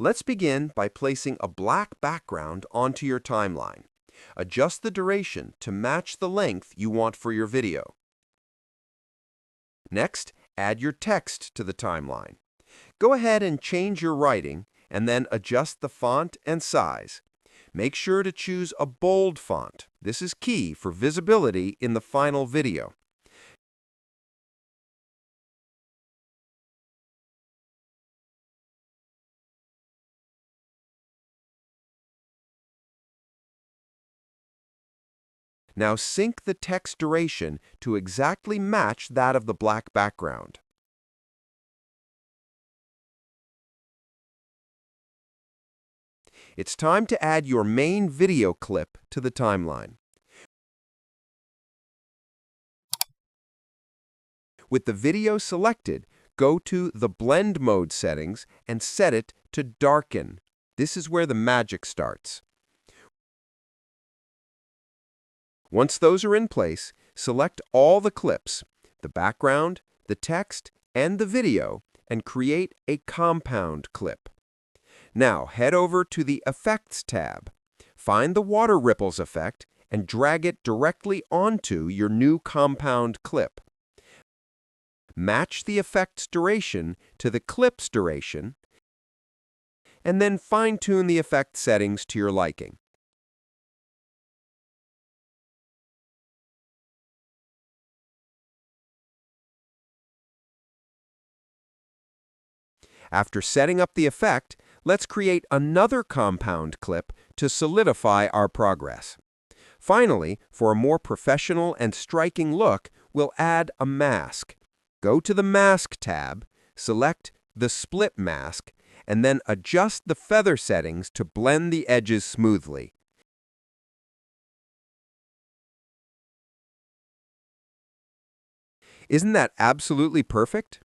Let's begin by placing a black background onto your timeline. Adjust the duration to match the length you want for your video. Next, add your text to the timeline. Go ahead and change your writing and then adjust the font and size. Make sure to choose a bold font. This is key for visibility in the final video. Now sync the text duration to exactly match that of the black background. It's time to add your main video clip to the timeline. With the video selected, go to the Blend Mode settings and set it to Darken. This is where the magic starts. Once those are in place, select all the clips, the background, the text, and the video, and create a compound clip. Now head over to the Effects tab. Find the water ripples effect and drag it directly onto your new compound clip. Match the effect's duration to the clip's duration, and then fine-tune the effect settings to your liking. After setting up the effect, let's create another compound clip to solidify our progress. Finally, for a more professional and striking look, we'll add a mask. Go to the Mask tab, select the Split Mask, and then adjust the feather settings to blend the edges smoothly. Isn't that absolutely perfect?